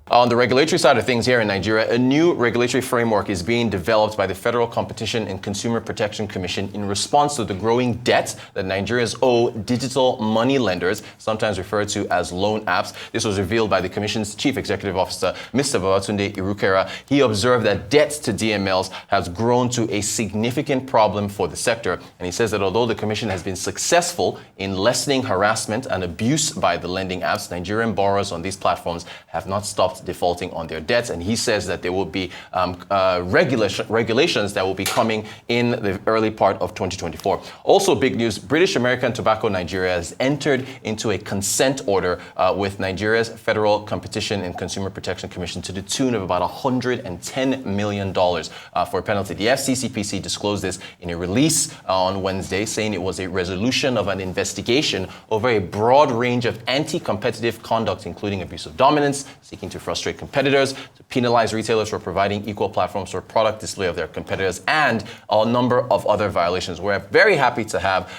On the regulatory side of things here in Nigeria, a new regulatory framework is being developed by the Federal Competition and Consumer Protection Commission in response to the growing debt that Nigerians owe digital money lenders, sometimes referred to as loan apps. This was revealed by the Commission's Chief Executive Officer, Mr. Babatunde Irukera. He observed that debt to DMLs has grown to a significant problem for the sector. And he says that although the Commission has been successful in lessening harassment and abuse by the lending apps, Nigerian borrowers on these platforms have not stopped defaulting on their debts, and he says that there will be regulations that will be coming in the early part of 2024. Also, big news: British American Tobacco Nigeria has entered into a consent order with Nigeria's Federal Competition and Consumer Protection Commission to the tune of about $110 million for a penalty. The FTCC disclosed this in a release on Wednesday, saying it was a resolution of an investigation over a broad range of anti-competitive conduct, including abuse of dominance, seeking to frustrate competitors, to penalize retailers for providing equal platforms for product display of their competitors, and a number of other violations. We're very happy to have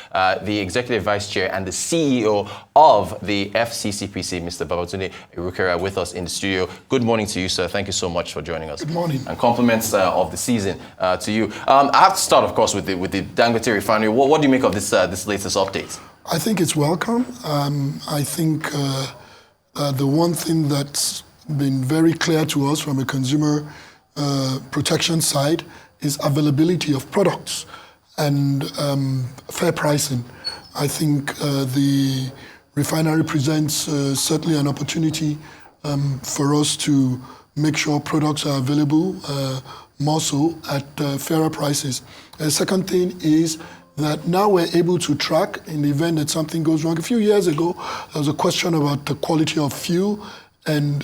the Executive Vice Chair and the CEO of the FCCPC, Mr. Babatunde Irukera, with us in the studio. Good morning to you, sir. Thank you so much for joining us. Good morning. And compliments of the season to you. I have to start, of course, with the Dangote Refinery. What do you make of this latest update? I think it's welcome. I think the one thing that's been very clear to us from a consumer protection side is availability of products and fair pricing. I think the refinery presents certainly an opportunity for us to make sure products are available, more so at fairer prices. The second thing is that now we're able to track in the event that something goes wrong. A few years ago, there was a question about the quality of fuel, and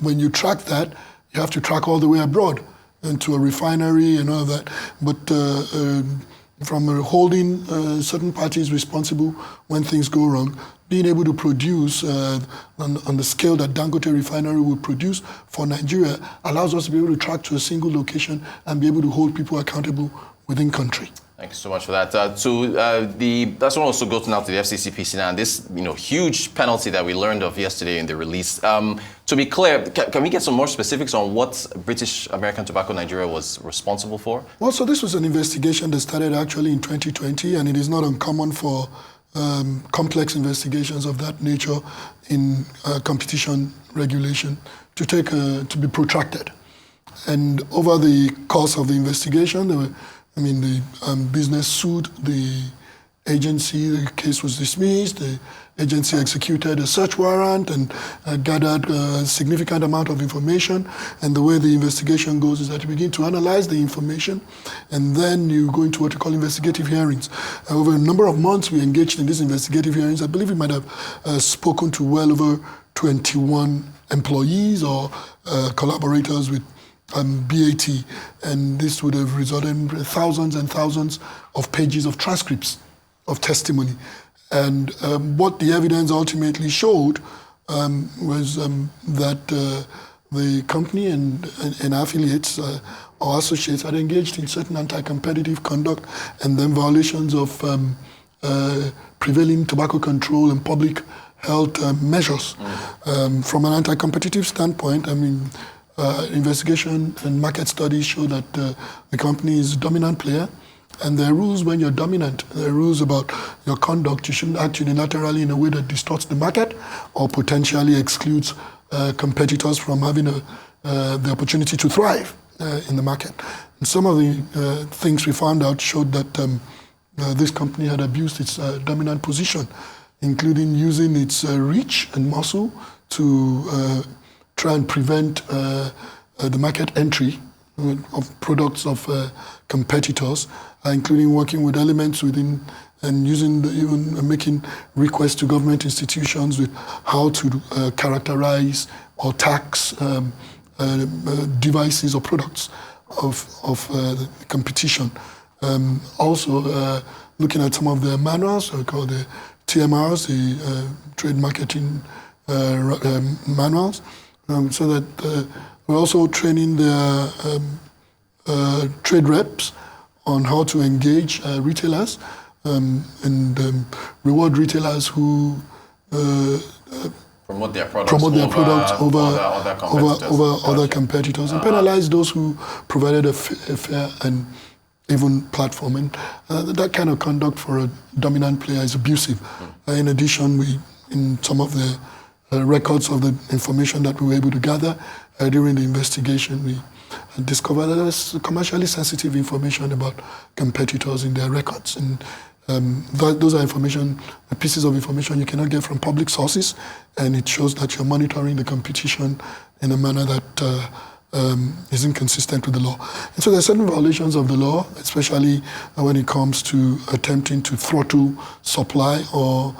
when you track that, you have to track all the way abroad into a refinery and all that. But from holding certain parties responsible when things go wrong, being able to produce on the scale that Dangote Refinery will produce for Nigeria allows us to be able to track to a single location and be able to hold people accountable within country. Thank you so much for that. That's what also goes now to the FCCPC now, and this huge penalty that we learned of yesterday in the release. To be clear, can we get some more specifics on what British American Tobacco Nigeria was responsible for? Well, so this was an investigation that started actually in 2020, and it is not uncommon for complex investigations of that nature in competition regulation to be protracted. And over the course of the investigation, the business sued the agency, the case was dismissed, the agency executed a search warrant and gathered a significant amount of information. And the way the investigation goes is that you begin to analyze the information, and then you go into what we call investigative hearings. Over a number of months, we engaged in these investigative hearings. I believe we might have spoken to well over 21 employees or collaborators with BAT, and this would have resulted in thousands and thousands of pages of transcripts of testimony. And what the evidence ultimately showed was that the company and affiliates or associates had engaged in certain anti-competitive conduct and then violations of prevailing tobacco control and public health measures. From an anti-competitive standpoint, investigation and market studies show that the company is a dominant player, and there are rules when you're dominant. There are rules about your conduct. You shouldn't act unilaterally in a way that distorts the market or potentially excludes competitors from having the opportunity to thrive in the market. And some of the things we found out showed that this company had abused its dominant position, including using its reach and muscle to try and prevent the market entry of products of competitors, including working with elements within and even making requests to government institutions with how to characterize or tax devices or products of the competition. Also, looking at some of the manuals, called the TMRs, the trade marketing manuals, so that we're also training the trade reps on how to engage retailers and reward retailers who promote their products over other competitors. Other competitors, and penalize those who provided a fair and even platform. And that kind of conduct for a dominant player is abusive. In addition, in some of the records of the information that we were able to gather during the investigation, we discovered that there was commercially sensitive information about competitors in their records. And those are pieces of information you cannot get from public sources, and it shows that you're monitoring the competition in a manner that is inconsistent with the law. And so there are certain violations of the law, especially when it comes to attempting to throttle supply or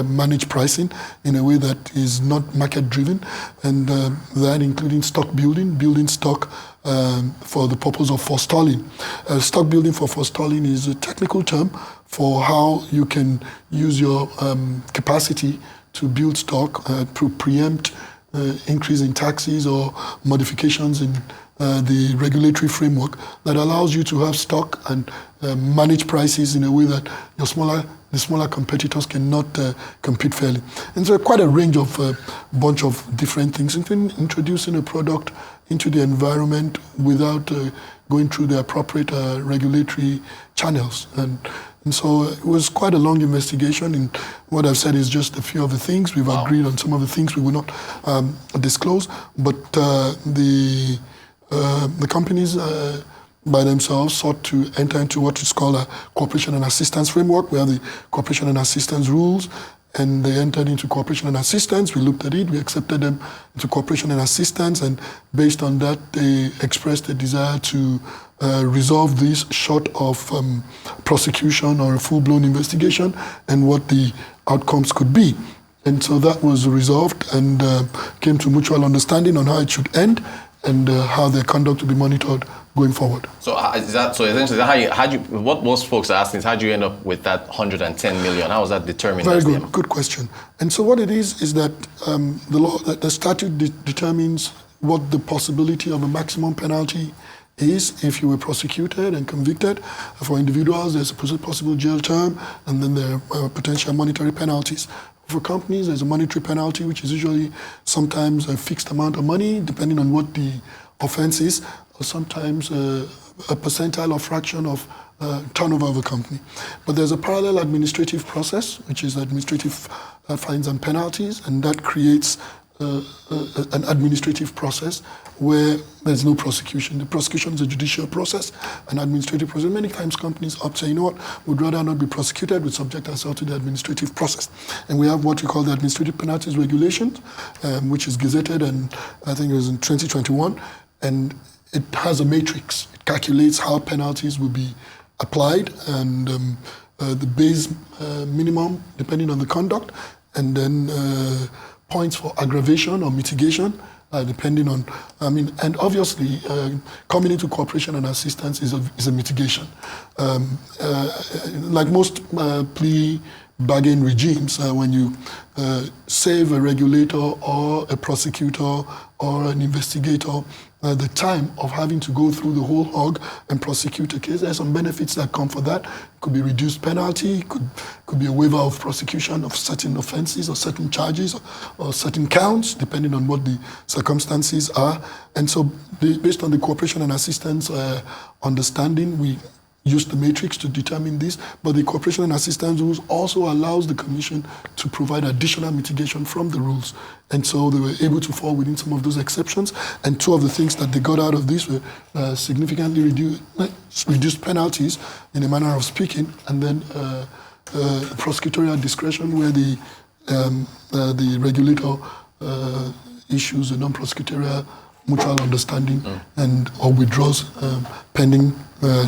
manage pricing in a way that is not market-driven, and that including building stock for the purpose of forestalling. Stock building for forestalling is a technical term for how you can use your capacity to build stock to preempt increase in taxes or modifications in the regulatory framework that allows you to have stock and manage prices in a way that the smaller competitors cannot compete fairly. And so quite a range of bunch of different things, including introducing a product into the environment without going through the appropriate regulatory channels. And so it was quite a long investigation, and what I've said is just a few of the things. We've agreed on some of the things we will not disclose, but the companies by themselves sought to enter into what is called a cooperation and assistance framework. We have the cooperation and assistance rules, and they entered into cooperation and assistance. We looked at it, we accepted them into cooperation and assistance, and based on that, they expressed a desire to resolve this short of prosecution or a full-blown investigation and what the outcomes could be. And so that was resolved and came to mutual understanding on how it should end and how their conduct will be monitored going forward. So essentially, what most folks are asking is, how do you end up with that 110 million? How was that determined? Very good, good question. And so what it is that the statute determines what the possibility of a maximum penalty is if you were prosecuted and convicted. For individuals, there's a possible jail term, and then there are potential monetary penalties. For companies, there's a monetary penalty, which is usually sometimes a fixed amount of money, depending on what the offense is, or sometimes a percentile or fraction of turnover of a company. But there's a parallel administrative process, which is administrative fines and penalties, and that creates an administrative process where there's no prosecution. The prosecution is a judicial process, an administrative process. Many times companies opt to say, you know what, we'd rather not be prosecuted, we subject ourselves to the administrative process. And we have what we call the Administrative Penalties Regulation, which is gazetted, and I think it was in 2021, and it has a matrix. It calculates how penalties will be applied, and the base minimum, depending on the conduct, and then points for aggravation or mitigation, depending on, and obviously coming into cooperation and assistance is a mitigation. Like most plea bargain regimes, when you save a regulator or a prosecutor or an investigator the time of having to go through the whole hog and prosecute a case, there's some benefits that come for that. It could be reduced penalty, could be a waiver of prosecution of certain offenses or certain charges or certain counts, depending on what the circumstances are. And so based on the cooperation and assistance understanding, we use the matrix to determine this, but the cooperation and assistance rules also allows the Commission to provide additional mitigation from the rules. And so they were able to fall within some of those exceptions, and two of the things that they got out of this were significantly reduced penalties, in a manner of speaking, and then prosecutorial discretion, where the regulator issues a non-prosecutorial mutual understanding or withdraws pending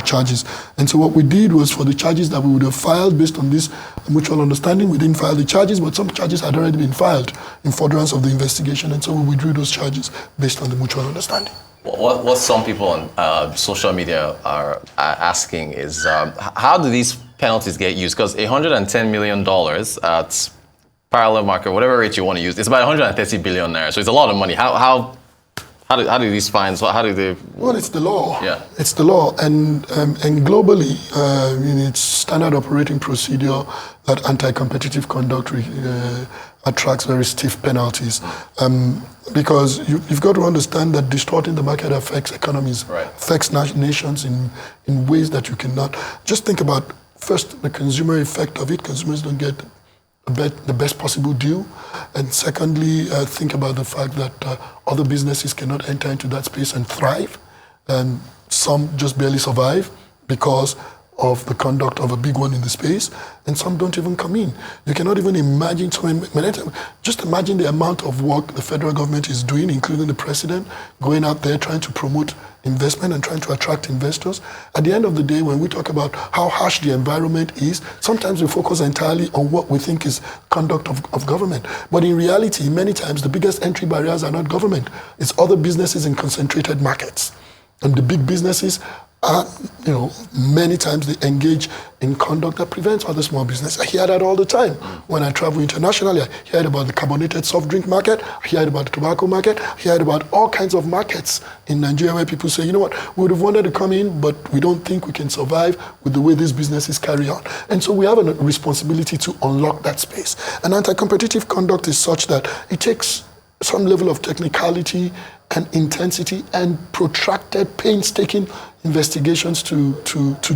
charges. And so what we did was, for the charges that we would have filed based on this mutual understanding, we didn't file the charges, but some charges had already been filed in furtherance of the investigation, and so we withdrew those charges based on the mutual understanding. What some people on social media are asking is, how do these penalties get used? Because $110 million at parallel market, whatever rate you want to use, it's about 130 billion naira, so it's a lot of money. How How do these fines? How do they? Well, it's the law. Yeah. It's the law, and globally, in its standard operating procedure, that anti-competitive conduct attracts very stiff penalties. Because you've got to understand that distorting the market affects economies, affects nations in ways that you cannot. Just think about, first, the consumer effect of it. Consumers don't get the best possible deal. And secondly, think about the fact that other businesses cannot enter into that space and thrive. And some just barely survive because of the conduct of a big one in the space, and some don't even come in. You cannot even imagine, just imagine the amount of work the federal government is doing, including the president, going out there trying to promote investment and trying to attract investors. At the end of the day, when we talk about how harsh the environment is, sometimes we focus entirely on what we think is conduct of government. But in reality, many times the biggest entry barriers are not government, it's other businesses in concentrated markets. And the big businesses are, many times they engage in conduct that prevents other small business. I hear that all the time. When I travel internationally, I hear about the carbonated soft drink market, I hear about the tobacco market, I hear about all kinds of markets in Nigeria where people say, you know what, we would have wanted to come in, but we don't think we can survive with the way these businesses carry on. And so we have a responsibility to unlock that space. And anti-competitive conduct is such that it takes some level of technicality and intensity and protracted, painstaking investigations to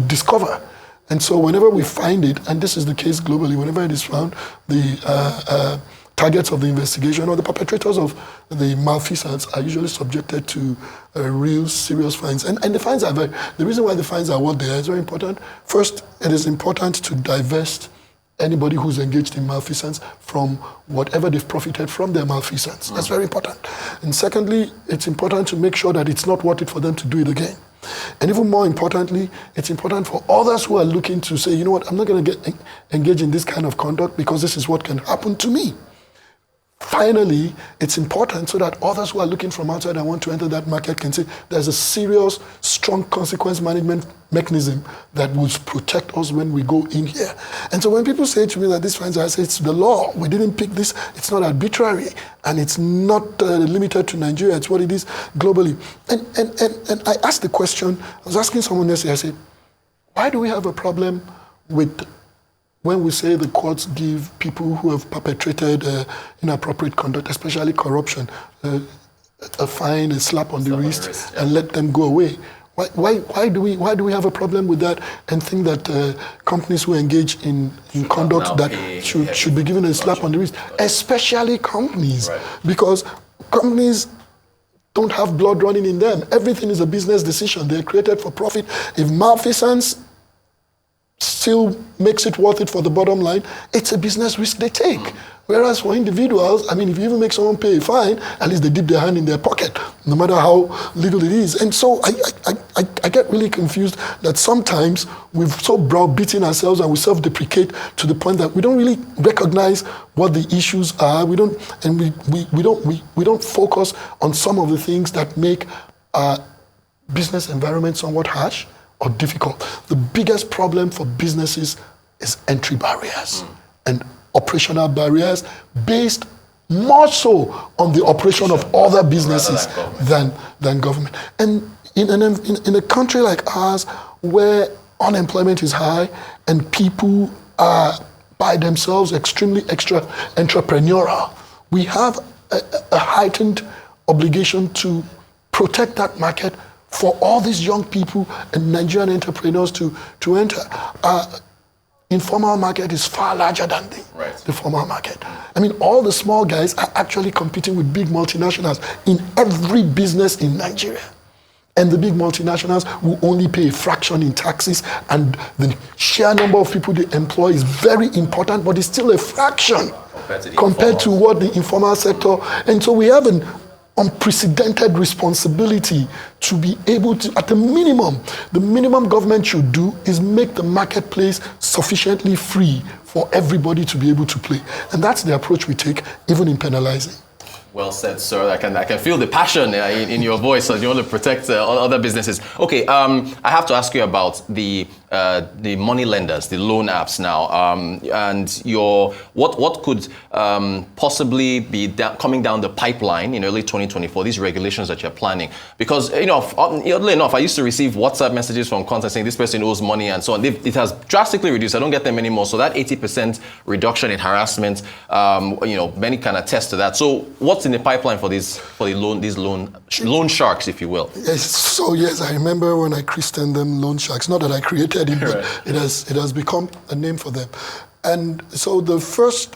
discover. And so whenever we find it, and this is the case globally, whenever it is found, the targets of the investigation or the perpetrators of the malfeasance are usually subjected to real serious fines. And the fines are the reason why the fines are what they are is very important. First, it is important to divest anybody who's engaged in malfeasance from whatever they've profited from their malfeasance. That's very important. And secondly, it's important to make sure that it's not worth it for them to do it again. And even more importantly, it's important for others who are looking to say, you know what, I'm not going to engage in this kind of conduct because this is what can happen to me. Finally, it's important so that others who are looking from outside and want to enter that market can say there's a serious, strong consequence management mechanism that will protect us when we go in here. And so when people say to me that this fines, I say it's the law. We didn't pick this. It's not arbitrary, and it's not limited to Nigeria. It's what it is globally. And I asked the question. I was asking someone yesterday. I said, why do we have a problem with when we say the courts give people who have perpetrated inappropriate conduct, especially corruption, a fine, a slap on the wrist, and let them go away? Why do we have a problem with that and think that companies who engage in conduct that should be given a slap on the wrist, especially companies, because companies don't have blood running in them. Everything is a business decision. They're created for profit. If malfeasance still makes it worth it for the bottom line, it's a business risk they take. Whereas for individuals, I mean, if you even make someone pay a fine, at least they dip their hand in their pocket, no matter how legal it is. And so I get really confused that sometimes we've so browbeaten ourselves and we self-deprecate to the point that we don't really recognize what the issues are. We don't focus on some of the things that make our business environment somewhat harsh or difficult. The biggest problem for businesses is entry barriers and operational barriers based more so on the operation of other businesses than government. And in a country like ours where unemployment is high and people are by themselves extremely entrepreneurial, we have a heightened obligation to protect that market for all these young people and Nigerian entrepreneurs to enter. Informal market is far larger than the formal market. I mean, all the small guys are actually competing with big multinationals in every business in Nigeria. And the big multinationals will only pay a fraction in taxes, and the sheer number of people they employ is very important, but it's still a fraction compared to what the informal sector. And so we have an unprecedented responsibility to be able to, at the minimum government should do is make the marketplace sufficiently free for everybody to be able to play. And that's the approach we take, even in penalizing. Well said, sir. I can feel the passion in your voice as you want to protect other businesses. Okay, I have to ask you about the the money lenders, the loan apps now, and what could possibly be coming down the pipeline in early 2024, these regulations that you're planning? Because, oddly enough, I used to receive WhatsApp messages from contacts saying this person owes money and so on. It has drastically reduced. I don't get them anymore. So that 80% reduction in harassment, many can attest to that. So what's in the pipeline for these loan sharks, if you will? Yes. So yes, I remember when I christened them loan sharks. Not that I created it, but it has become a name for them. And so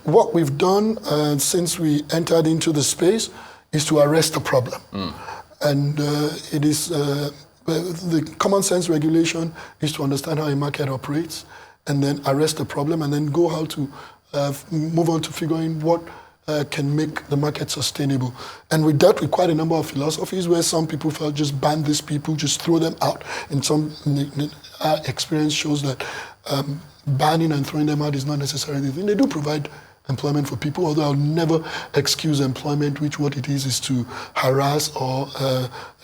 what we've done since we entered into the space is to arrest the problem. And it is the common sense regulation is to understand how a market operates, and then arrest the problem, and then go how to move on to figuring what can make the market sustainable. And we dealt with quite a number of philosophies where some people felt just ban these people, just throw them out. And our experience shows that banning and throwing them out is not necessarily the thing. They do provide employment for people, although I'll never excuse employment, which what it is to harass or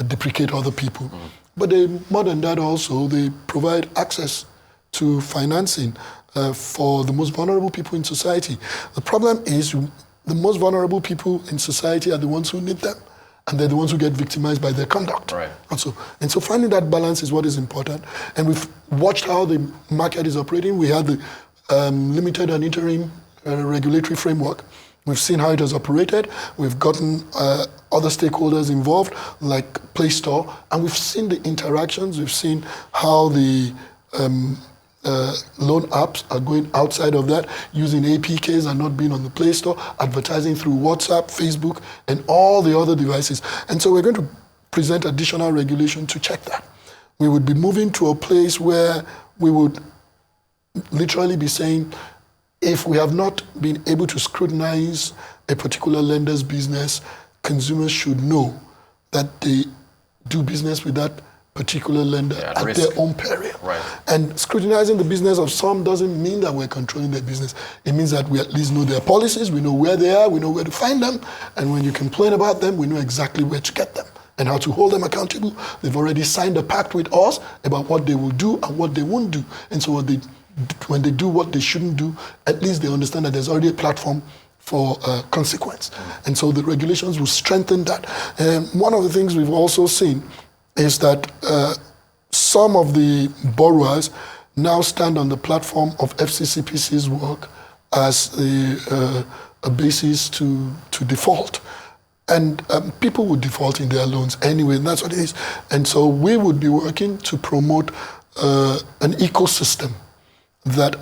deprecate other people. But more than that also, they provide access to financing for the most vulnerable people in society. The problem is the most vulnerable people in society are the ones who need them, and they're the ones who get victimized by their conduct. Right. And so finding that balance is what is important. And we've watched how the market is operating. We had the limited and interim regulatory framework. We've seen how it has operated. We've gotten other stakeholders involved, like Play Store, and we've seen the interactions. We've seen how the loan apps are going outside of that, using APKs and not being on the Play Store, advertising through WhatsApp, Facebook, and all the other devices. And so we're going to present additional regulation to check that. We would be moving to a place where we would literally be saying, if we have not been able to scrutinize a particular lender's business, consumers should know that they do business with that particular lender at their own peril. Right. And scrutinizing the business of some doesn't mean that we're controlling their business. It means that we at least know their policies, we know where they are, we know where to find them, and when you complain about them, we know exactly where to get them and how to hold them accountable. They've already signed a pact with us about what they will do and what they won't do. And so when they do what they shouldn't do, at least they understand that there's already a platform for consequence. And so the regulations will strengthen that. And one of the things we've also seen is that some of the borrowers now stand on the platform of FCCPC's work as a basis to default. And people would default in their loans anyway, and that's what it is. And so we would be working to promote an ecosystem that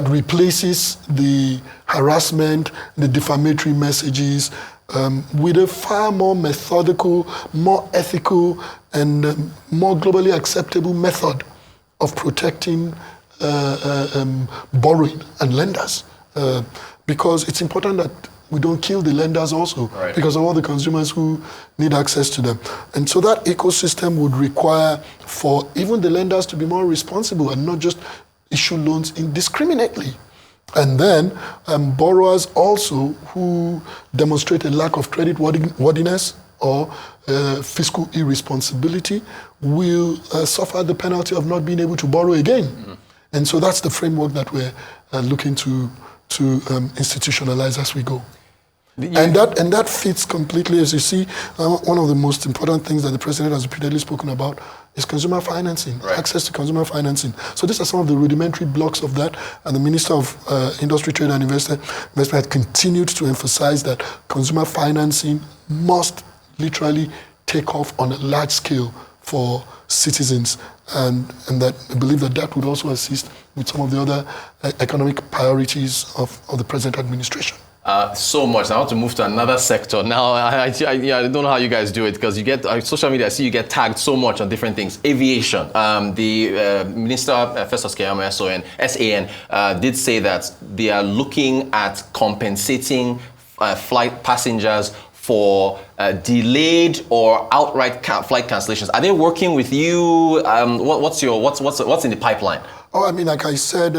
replaces the harassment, the defamatory messages, with a far more methodical, more ethical, and more globally acceptable method of protecting borrowing and lenders. Because it's important that we don't kill the lenders also, right, because of all the consumers who need access to them. And so that ecosystem would require for even the lenders to be more responsible and not just issue loans indiscriminately. And then borrowers also who demonstrate a lack of credit worthiness or fiscal irresponsibility will suffer the penalty of not being able to borrow again. Mm-hmm. And so that's the framework that we're looking to institutionalize as we go. And that fits completely, as you see, one of the most important things that the president has repeatedly spoken about is consumer financing, right, access to consumer financing. So these are some of the rudimentary blocks of that, and the Minister of Industry, Trade and Investment has continued to emphasize that consumer financing must literally take off on a large scale for citizens, and that I believe that would also assist with some of the other economic priorities of the present administration. So much. I want to move to another sector. Now, I don't know how you guys do it, because you get social media, I see you get tagged so much on different things. Aviation. The Minister, Festus Keyamo, SAN, did say that they are looking at compensating flight passengers for delayed or outright flight cancellations. Are they working with you? What's in the pipeline? Oh, I mean, like I said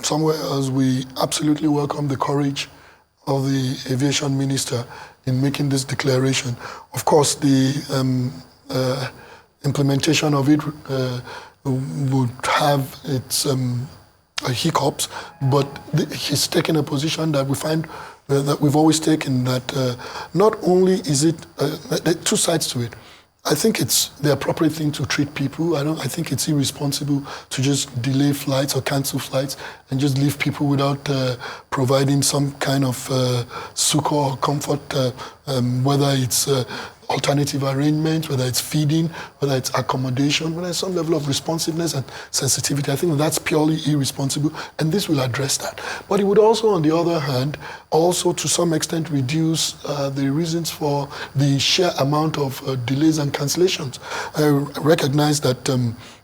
somewhere else, we absolutely welcome the courage of the aviation minister in making this declaration. Of course, the implementation of it would have its hiccups, but he's taken a position that we find that we've always taken, that not only is it there are two sides to it. I think it's the appropriate thing to treat people. I think it's irresponsible to just delay flights or cancel flights and just leave people without providing some kind of succor or comfort, whether it's alternative arrangements, whether it's feeding, whether it's accommodation, whether it's some level of responsiveness and sensitivity. I think that's purely irresponsible, and this will address that. But it would also, on the other hand, also to some extent reduce the reasons for the sheer amount of delays and cancellations. I recognize that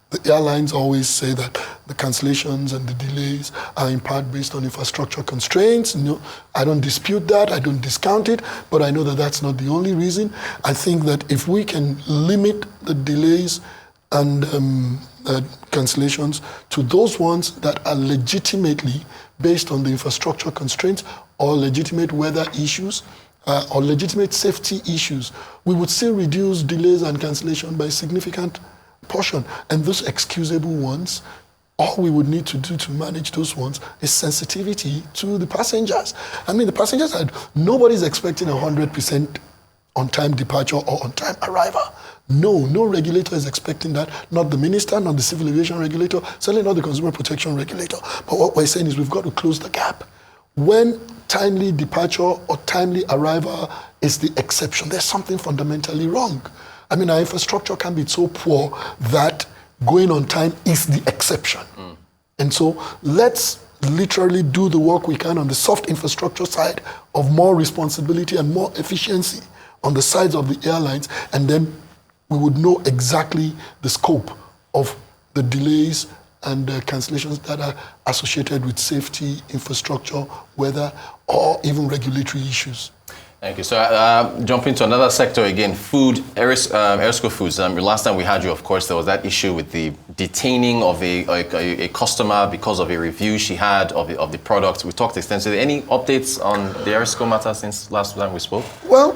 the airlines always say that the cancellations and the delays are in part based on infrastructure constraints. No, I don't dispute that, I don't discount it, but I know that that's not the only reason. I think that if we can limit the delays and cancellations to those ones that are legitimately based on the infrastructure constraints or legitimate weather issues, or legitimate safety issues, we would still reduce delays and cancellation by a significant portion. And those excusable ones, all we would need to do to manage those ones is sensitivity to the passengers. I mean, the passengers, nobody's expecting 100% on-time departure or on-time arrival. No regulator is expecting that. Not the minister, not the civil aviation regulator, certainly not the consumer protection regulator. But what we're saying is we've got to close the gap. When timely departure or timely arrival is the exception, there's something fundamentally wrong. I mean, our infrastructure can be so poor that going on time is the exception. And so let's literally do the work we can on the soft infrastructure side of more responsibility and more efficiency on the sides of the airlines, and then we would know exactly the scope of the delays and cancellations that are associated with safety, infrastructure, weather, or even regulatory issues. Thank you. So jumping to another sector again, food, Arisco Foods. Last time we had you, of course, there was that issue with the detaining of a customer because of a review she had of the product. We talked extensively. Any updates on the Arisco matter since last time we spoke? Well,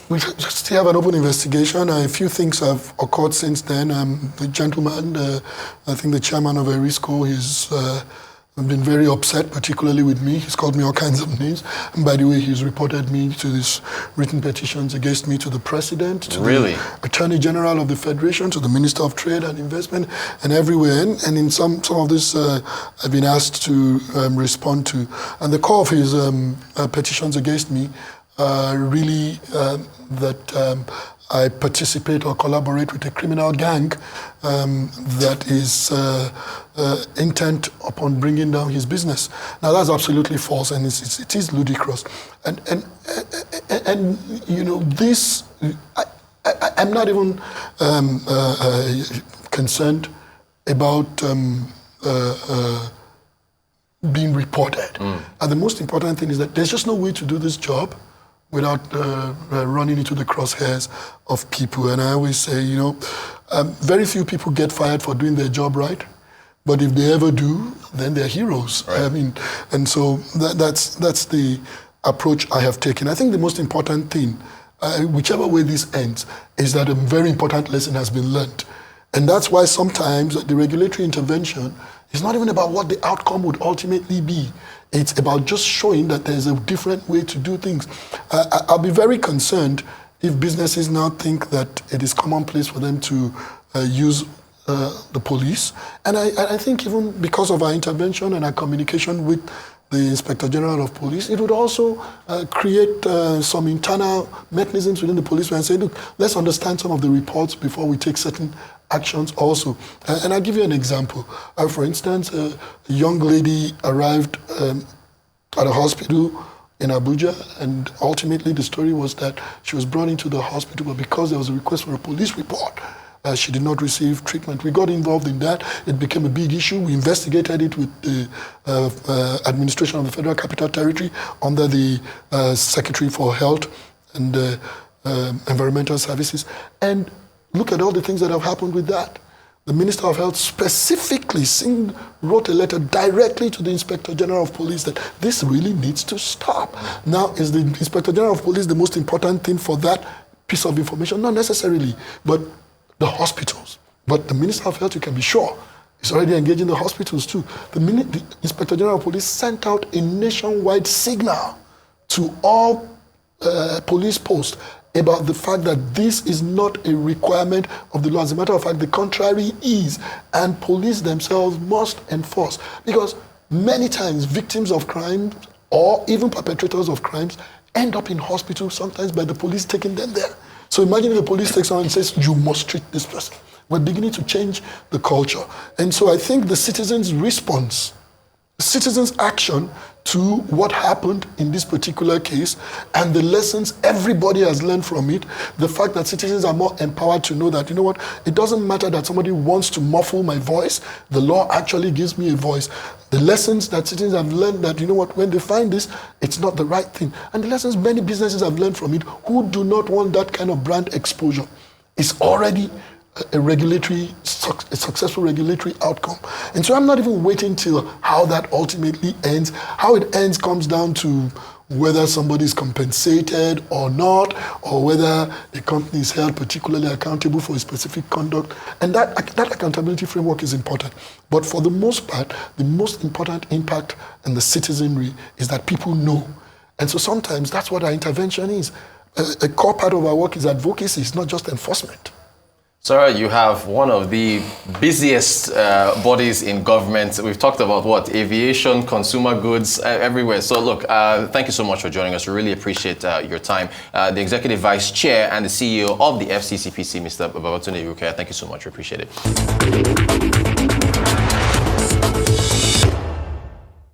we still have an open investigation. A few things have occurred since then. The gentleman, I think the chairman of Arisco, I've been very upset, particularly with me. He's called me all kinds of names. And by the way, he's reported me to these written petitions against me to the president, to the Attorney General of the Federation, to the Minister of Trade and Investment, and everywhere. And in some of this, I've been asked to respond to. And the core of his petitions against me really that I participate or collaborate with a criminal gang that is intent upon bringing down his business. Now that's absolutely false, and it is ludicrous. And you know, this I'm not even concerned about being reported. And the most important thing is that there's just no way to do this job without running into the crosshairs of people. And I always say, you know, very few people get fired for doing their job right, but if they ever do, then they're heroes. Right. I mean, and so that's the approach I have taken. I think the most important thing, whichever way this ends, is that a very important lesson has been learned. And that's why sometimes the regulatory intervention is not even about what the outcome would ultimately be. It's about just showing that there's a different way to do things. I'll be very concerned if businesses now think that it is commonplace for them to use the police. And I think even because of our intervention and our communication with the Inspector General of Police, it would also create some internal mechanisms within the police where I say, look, let's understand some of the reports before we take certain actions also. And I'll give you an example. For instance, a young lady arrived at a hospital in Abuja, and ultimately the story was that she was brought into the hospital, but because there was a request for a police report, she did not receive treatment. We got involved in that. It became a big issue. We investigated it with the administration of the Federal Capital Territory under the Secretary for Health and Environmental Services. And look at all the things that have happened with that. The Minister of Health specifically wrote a letter directly to the Inspector General of Police that this really needs to stop. Now, is the Inspector General of Police the most important thing for that piece of information? Not necessarily, but the hospitals, But the Minister of Health, you can be sure, is already engaging the hospitals too. The Inspector General of Police sent out a nationwide signal to all police posts about the fact that this is not a requirement of the law. As a matter of fact, the contrary is, and police themselves must enforce. Because many times victims of crime or even perpetrators of crimes end up in hospital, sometimes by the police taking them there. So imagine if the police takes someone and says, you must treat this person. We're beginning to change the culture. And so I think the citizens' response, the citizens' action to what happened in this particular case and the lessons everybody has learned from it, the fact that citizens are more empowered to know that, you know what, it doesn't matter that somebody wants to muffle my voice, the law actually gives me a voice. The lessons that citizens have learned that, you know what, when they find this, it's not the right thing. And the lessons many businesses have learned from it who do not want that kind of brand exposure. It's already a successful regulatory outcome. And so I'm not even waiting till how that ultimately ends. How it ends comes down to whether somebody is compensated or not, or whether a company is held particularly accountable for a specific conduct. And that accountability framework is important. But for the most part, the most important impact on the citizenry is that people know. And so sometimes that's what our intervention is. A core part of our work is advocacy, it's not just enforcement. Sarah, you have one of the busiest bodies in government. We've talked about what? Aviation, consumer goods, everywhere. So look, thank you so much for joining us. We really appreciate your time. The Executive Vice Chair and the CEO of the FCCPC, Mr. Babatunde Irukera, thank you so much. We appreciate it.